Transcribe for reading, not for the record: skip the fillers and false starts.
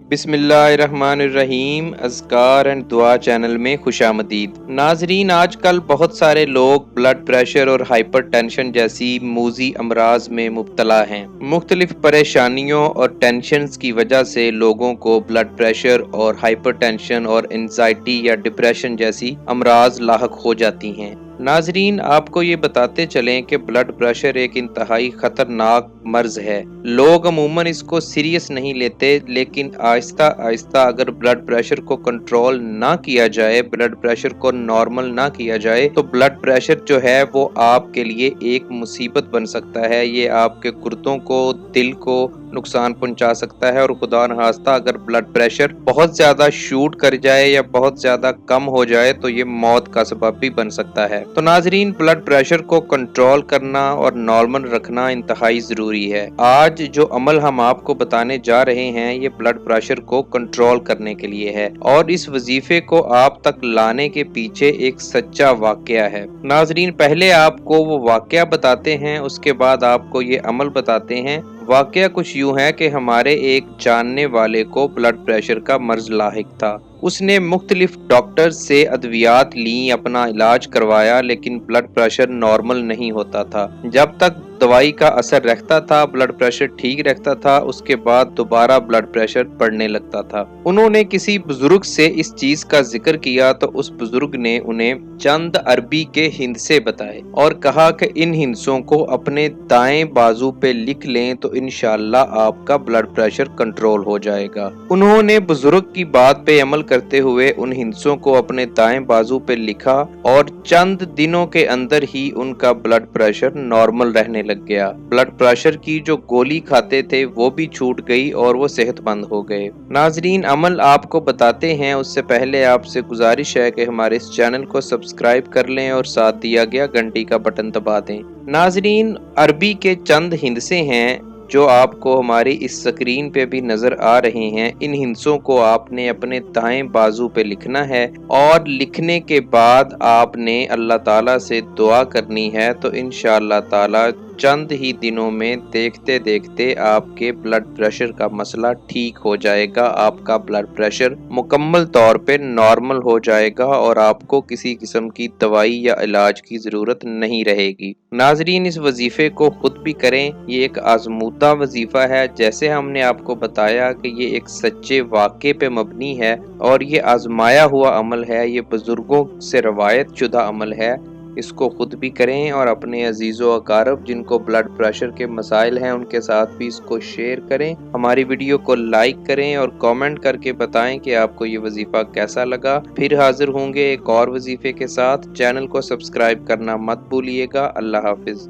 बिस्मिल्लाहिर्रहमानिर्रहीम। अज़कार एंड दुआ चैनल में खुशामदीद। नाजरीन, आजकल बहुत सारे लोग ब्लड प्रेशर और हाइपरटेंशन जैसी मूजी अमराज में मुब्तला हैं। मुख्तलिफ परेशानियों और टेंशन्स की वजह से लोगों को ब्लड प्रेशर और हाइपरटेंशन और एंजाइटी या डिप्रेशन जैसी अमराज लाहक हो जाती हैं। नाजरीन, आपको ये बताते चलें कि ब्लड प्रेशर एक इंतहाई खतरनाक मर्ज है। लोग अमूमन इसको सीरियस नहीं लेते, लेकिन आहिस्ता आहिस्ता अगर ब्लड प्रेशर को कंट्रोल ना किया जाए, ब्लड प्रेशर को नॉर्मल ना किया जाए, तो ब्लड प्रेशर जो है वो आपके लिए एक मुसीबत बन सकता है। ये आपके गुर्दों को, दिल को नुकसान पहुंचा सकता है, और खुदा न खास्ता अगर ब्लड प्रेशर बहुत ज्यादा शूट कर जाए या बहुत ज्यादा कम हो जाए तो ये मौत का सबब भी बन सकता है। तो नाजरीन, ब्लड प्रेशर को कंट्रोल करना और नॉर्मल रखना इंतहाई जरूरी है। आज जो अमल हम आपको बताने जा रहे हैं ये ब्लड प्रेशर को कंट्रोल करने के लिए है, और इस वजीफे को आप तक लाने के पीछे एक सच्चा वाकया है। नाजरीन, पहले आपको वो वाकया बताते हैं, उसके बाद आपको ये अमल बताते हैं। वाकया कुछ यूं है कि हमारे एक जानने वाले को ब्लड प्रेशर का मर्ज लाहिक था। उसने मुख्तलिफ डॉक्टर से अद्वियात ली, अपना इलाज करवाया, लेकिन ब्लड प्रेशर नॉर्मल नहीं होता था। जब तक दवाई का असर रहता था, ब्लड प्रेशर ठीक रहता था, उसके बाद दोबारा ब्लड प्रेशर बढ़ने लगता था। उन्होंने किसी बुजुर्ग से इस चीज का जिक्र किया तो उस बुजुर्ग ने उन्हें चंद अरबी के हिंदसे बताए और कहा कि इन हिंसों को अपने दाएं बाजू पे लिख लें तो इंशाअल्लाह आपका ब्लड प्रेशर कंट्रोल हो जाएगा। उन्होंने बुजुर्ग की बात पे अमल करते हुए उन हिंसों को अपने दाएं बाजू पे लिखा, और चंद दिनों के अंदर ही उनका ब्लड प्रेशर नॉर्मल रहने लग गया। ब्लड प्रेशर की जो गोली खाते थे वो भी छूट गई और वो सेहतमंद हो गए। नाजरीन, अमल आपको बताते हैं, उससे पहले आपसे गुजारिश है कि हमारे इस चैनल को सब्सक्राइब कर लें और साथ दिया गया घंटी का बटन दबा दें। नाजरीन, अरबी के चंद हिंसे हैं जो आपको हमारी इस स्क्रीन पे भी नजर आ रहे हैं। इन हिंसों को आपने अपने दाएं बाजू पे लिखना है, और लिखने के बाद आपने अल्लाह ताला से दुआ करनी है, तो इंशाअल्लाह ताला चंद ही दिनों में देखते देखते आपके ब्लड प्रेशर का मसला ठीक हो जाएगा। आपका ब्लड प्रेशर मुकम्मल तौर पे नॉर्मल हो जाएगा और आपको किसी किस्म की दवाई या इलाज की जरूरत नहीं रहेगी। नाजरीन, इस वजीफे को खुद भी करें। ये एक आजमूदा वजीफा है। जैसे हमने आपको बताया कि ये एक सच्चे वाक़े पे मबनी है और ये आजमाया हुआ अमल है, ये बुजुर्गों से रवायत शुदा अमल है। इसको खुद भी करें और अपने अजीज़ो अकारब जिनको ब्लड प्रेशर के मसाइल हैं उनके साथ भी इसको शेयर करें। हमारी वीडियो को लाइक करें और कमेंट करके बताएं कि आपको ये वजीफा कैसा लगा। फिर हाजिर होंगे एक और वजीफे के साथ। चैनल को सब्सक्राइब करना मत भूलिएगा। अल्लाह हाफिज।